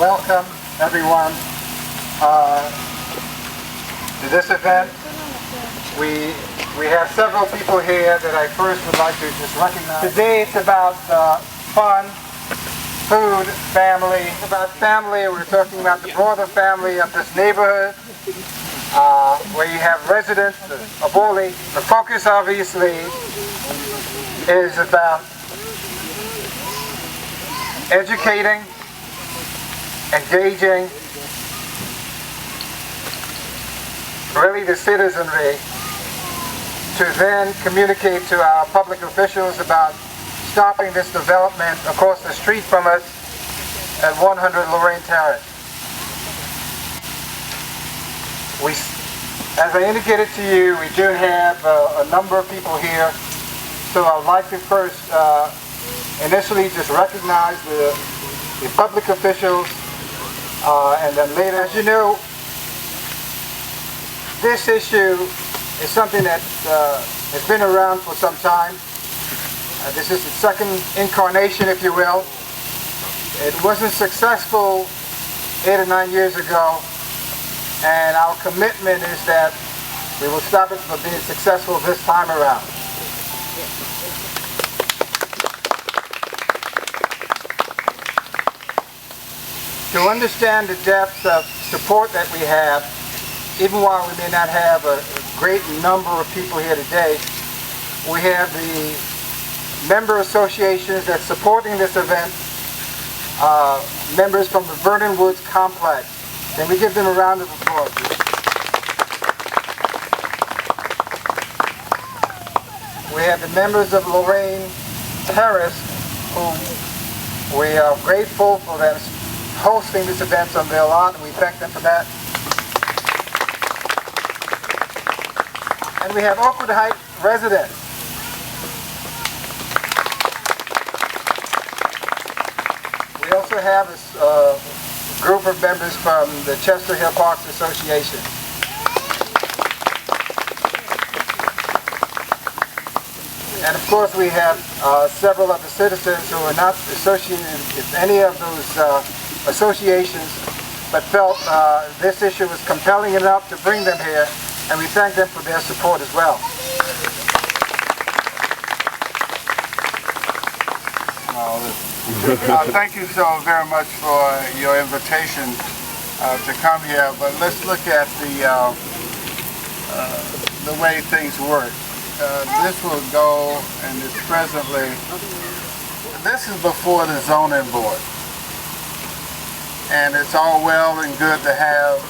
welcome everyone to this event. We have several people here that I first would like to just recognize. Today it's about fun, food, family. It's about family. We're talking about the broader family of this neighborhood, where you have residents of Orly. The focus obviously is about educating, engaging, really the citizenry, to then communicate to our public officials about stopping this development across the street from us at 100 Lorraine Terrace. As I indicated to you, we do have a number of people here, so I'd like to first initially just recognize the public officials, and then later, as you know, this issue is something that has been around for some time. This is the second incarnation, if you will. It wasn't successful 8 or 9 years ago, and our commitment is that we will stop it from being successful this time around. To understand the depth of support that we have, even while we may not have a great number of people here today, we have the member associations that's supporting this event, members from the Vernon Woods complex. Can we give them a round of applause? We have the members of Lorraine Terrace, who we are grateful for them hosting this event on their lot, and we thank them for that. And we have Oakwood Heights residents. We also have a group of members from the Chester Hill Parks Association. And of course we have several of the citizens who are not associated with any of those associations, but felt this issue was compelling enough to bring them here, and we thank them for their support as well. Thank you so very much for your invitation to come here, but let's look at the way things work. This will go, and it's presently, this is before the zoning board. And it's all well and good to have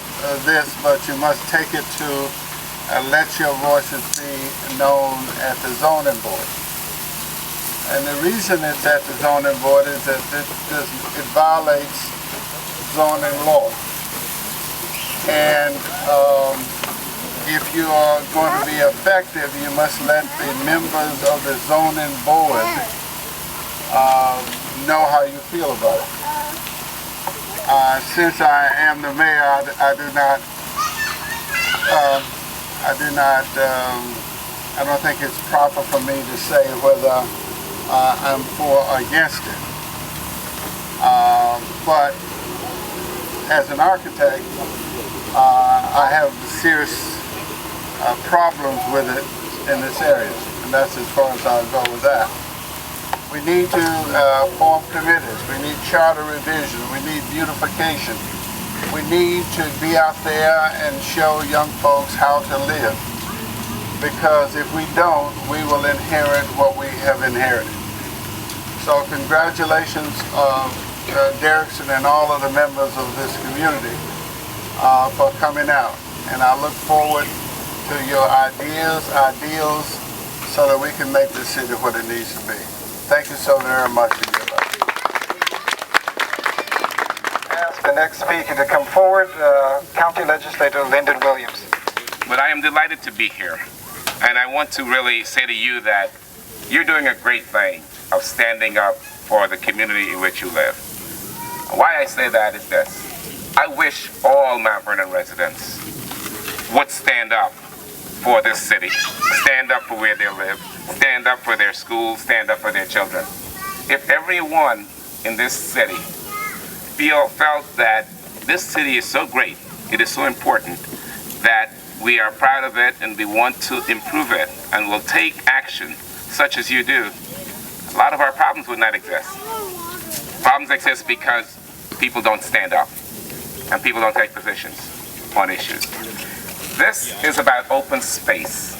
this, but you must take it to let your voices be known at the zoning board. And the reason it's at the zoning board is that it violates zoning law. And if you are going to be effective, you must let the members of the zoning board know how you feel about it. Since I am the mayor, I don't think it's proper for me to say whether I'm for or against it. But as an architect, I have serious problems with it in this area, and that's as far as I'll go with that. We need to form committees. We need charter revision. We need beautification. We need to be out there and show young folks how to live. Because if we don't, we will inherit what we have inherited. So congratulations, Derrickson and all of the members of this community for coming out. And I look forward to your ideals, so that we can make this city what it needs to be. Thank you so very much for your love. Ask the next speaker to come forward, County Legislator Lyndon Williams. But I am delighted to be here, and I want to really say to you that you're doing a great thing of standing up for the community in which you live. Why I say that is this. I wish all Mount Vernon residents would stand up for this city, stand up for where they live, stand up for their schools, stand up for their children. If everyone in this city felt that this city is so great, it is so important, that we are proud of it and we want to improve it and will take action such as you do, a lot of our problems would not exist. Problems exist because people don't stand up and people don't take positions on issues. This is about open space.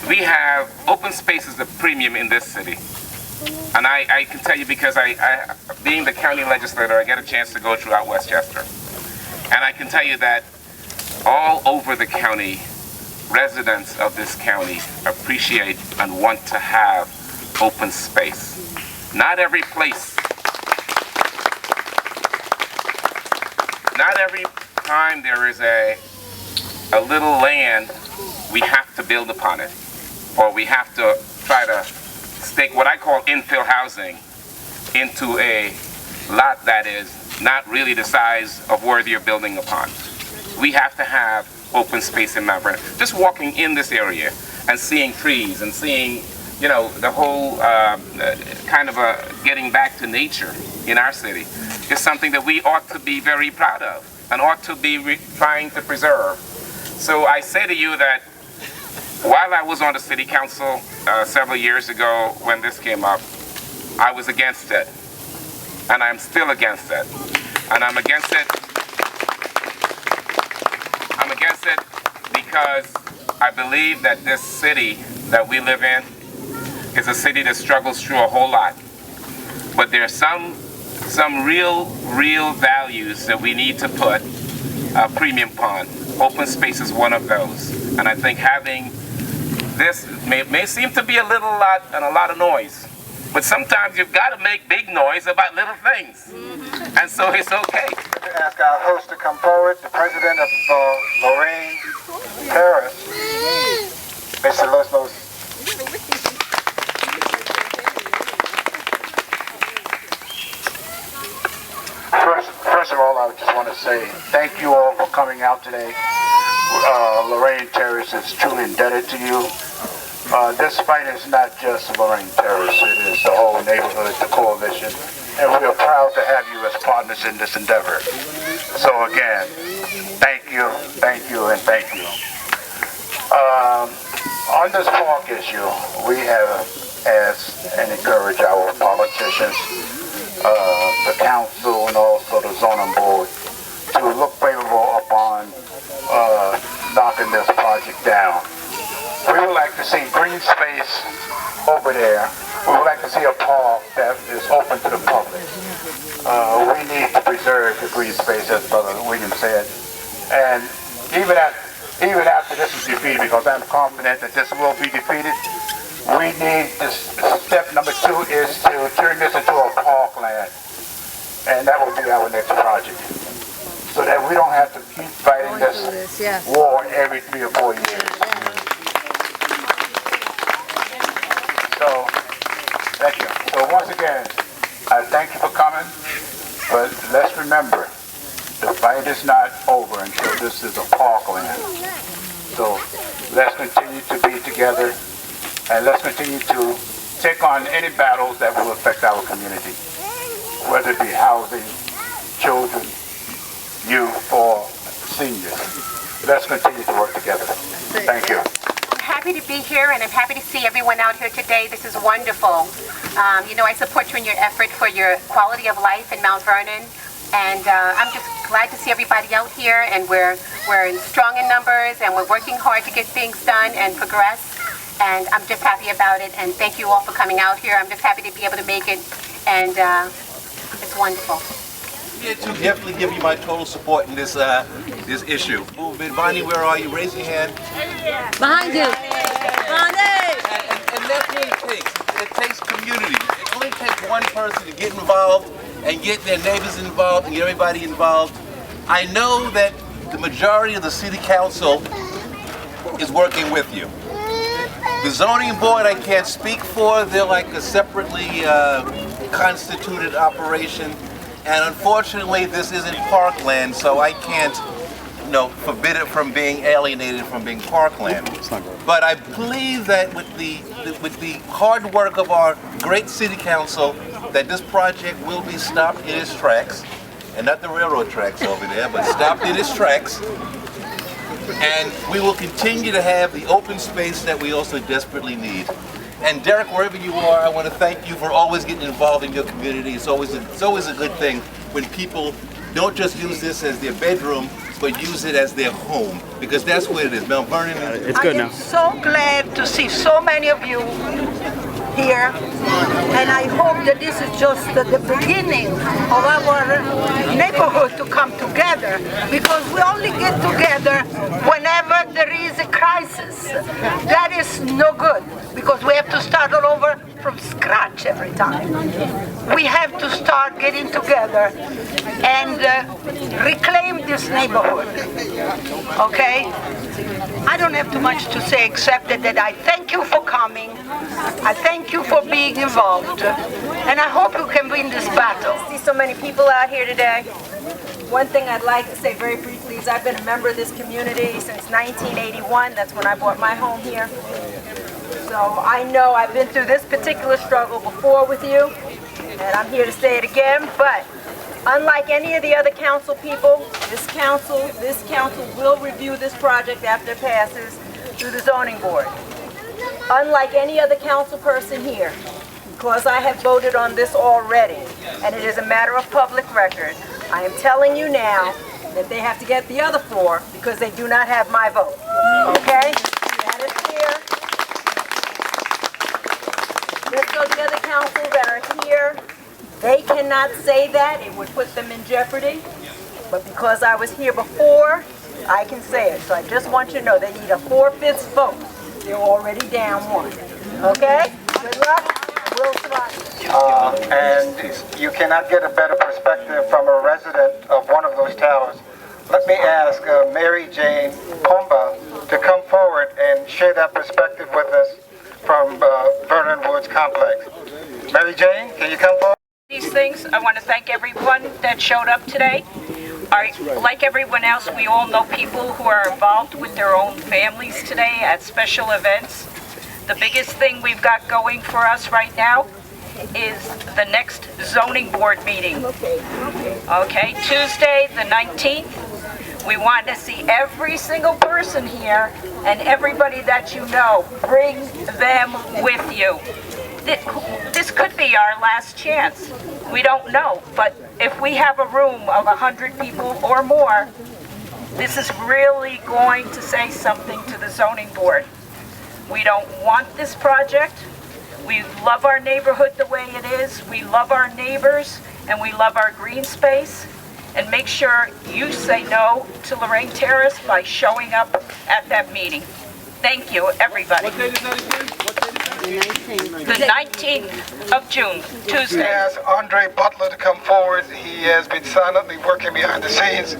We have open space as a premium in this city. And I can tell you because being the county legislator, I get a chance to go throughout Westchester. And I can tell you that all over the county, residents of this county appreciate and want to have open space. Not every place, not every time there is a little land, we have to build upon it. Or we have to try to stake what I call infill housing into a lot that is not really the size of where you're building upon. We have to have open space in Mount Vernon. Just walking in this area and seeing trees and seeing, you know, the whole kind of getting back to nature in our city is something that we ought to be very proud of and ought to be trying to preserve. So I say to you that while I was on the city council several years ago when this came up, I was against it. And I'm still against it. And I'm against it. I'm against it because I believe that this city that we live in is a city that struggles through a whole lot. But there are some real values that we need to put a premium upon. Open space is one of those. And I think having this may seem to be a lot of noise, but sometimes you've got to make big noise about little things, and so it's okay. To ask our host to come forward, the president of Lorraine Terrace, Mr. Los. First of all, I just want to say thank you all for coming out today. Lorraine Terrace is truly indebted to you. This fight is not just Lorraine Terrace, it is the whole neighborhood, the coalition, and we are proud to have you as partners in this endeavor. So again, thank you, and thank you. On this park issue, we have asked and encouraged our politicians, the council, and also the zoning board to look favorable upon knocking this project down. We would like to see green space over there. We would like to see a park that is open to the public. We need to preserve the green space, as Brother William said. And even after this is defeated, because I'm confident that this will be defeated, we need this. Step number 2 is to turn this into a parkland. And that will be our next project. So that we don't have to keep fighting this war every 3 or 4 years. So, thank you. So once again, I thank you for coming, but let's remember, the fight is not over until this is a parkland. So let's continue to be together, and let's continue to take on any battles that will affect our community, whether it be housing, children, youth, or seniors. Let's continue to work together. Thank you. I'm happy to be here, and I'm happy to see everyone out here today. This is wonderful. You know, I support you in your effort for your quality of life in Mount Vernon, and I'm just glad to see everybody out here, and we're strong in numbers, and we're working hard to get things done and progress, and I'm just happy about it, and thank you all for coming out here. I'm just happy to be able to make it, and it's wonderful. Here to definitely give you my total support in this this issue. Bonnie, where are you? Raise your hand. Behind you. Bonnie! And that's what it takes. It takes community. It only takes one person to get involved and get their neighbors involved and get everybody involved. I know that the majority of the city council is working with you. The zoning board I can't speak for. They're like a separately constituted operation. And unfortunately, this isn't parkland, so I can't forbid it from being alienated from being parkland. But I believe that with the hard work of our great city council, that this project will be stopped in its tracks, and not the railroad tracks over there, but stopped in its tracks. And we will continue to have the open space that we also desperately need. And Derek, wherever you are, I want to thank you for always getting involved in your community. It's always a good thing when people don't just use this as their bedroom, but use it as their home, because that's what it is. Mount Vernon. It's good now. I am so glad to see so many of you here, and I hope that this is just the beginning of our neighborhood to come together, because we only get together whenever there is a crisis. That is no good, because we have to start all over from scratch every time. We have to start getting together and reclaim this neighborhood, okay? I don't have too much to say except that I thank you for coming. I thank you for being involved, and I hope you can win this battle. I see so many people out here today. One thing I'd like to say very briefly is I've been a member of this community since 1981. That's when I bought my home here. So I know I've been through this particular struggle before with you, and I'm here to say it again, but unlike any of the other council people, this council will review this project after it passes through the zoning board. Unlike any other council person here, because I have voted on this already, and it is a matter of public record, I am telling you now that they have to get the other 4 because they do not have my vote. Okay? That is clear. Let's go to the other councils that are here. They cannot say that. It would put them in jeopardy. But because I was here before, I can say it. So I just want you to know they need a 4/5 vote. They're already down 1. Okay? Good luck. We'll survive. And you cannot get a better perspective from a resident of one of those towers. Let me ask Mary Jane Pomba to come forward and share that perspective with us from Vernon Woods Complex. Mary Jane, can you come forward? These things, I want to thank everyone that showed up today. Like everyone else, we all know people who are involved with their own families today at special events. The biggest thing we've got going for us right now is the next zoning board meeting. Okay, Tuesday the 19th. We want to see every single person here and everybody that you know. Bring them with you. This could be our last chance. We don't know, but if we have a room of 100 people or more, this is really going to say something to the zoning board. We don't want this project. We love our neighborhood the way it is. We love our neighbors, and we love our green space. And make sure you say no to Lorraine Terrace by showing up at that meeting. Thank you, everybody. What date is that again? The 19th of June, Tuesday. Ask Andre Butler to come forward. He has been silently working behind the scenes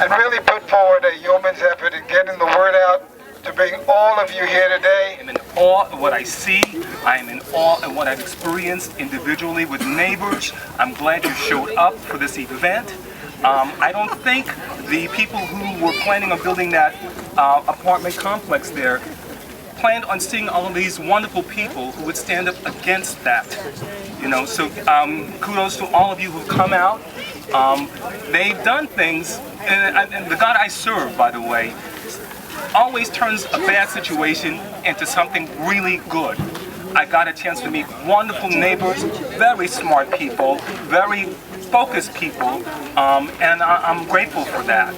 and really put forward a yeoman's effort in getting the word out to bring all of you here today. I'm in awe of what I see. I am in awe of what I've experienced individually with neighbors. I'm glad you showed up for this event. I don't think the people who were planning on building that apartment complex there planned on seeing all of these wonderful people who would stand up against that. You know, so kudos to all of you who've come out. They've done things, and the God I serve, by the way, always turns a bad situation into something really good. I got a chance to meet wonderful neighbors, very smart people, very focused people, and I'm grateful for that.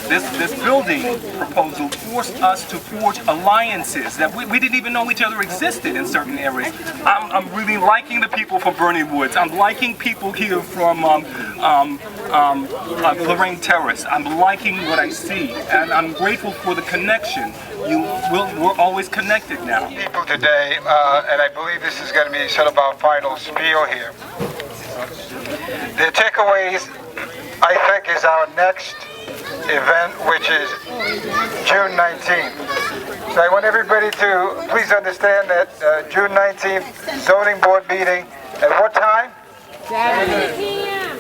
This building proposal forced us to forge alliances that we didn't even know each other existed in certain areas. I'm really liking the people from Vernon Woods. I'm liking people here from Lorraine Terrace. I'm liking what I see, and I'm grateful for the connection. We're always connected now. People today, and I believe this is going to be sort of our final spiel here. The takeaways, I think, is our next event, which is June 19th. So I want everybody to please understand that June 19th zoning board meeting at what time? 7 p.m.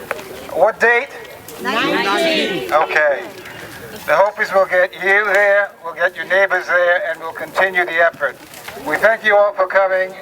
What date? 19. Okay. The hope is we'll get you there, we'll get your neighbors there, and we'll continue the effort. We thank you all for coming.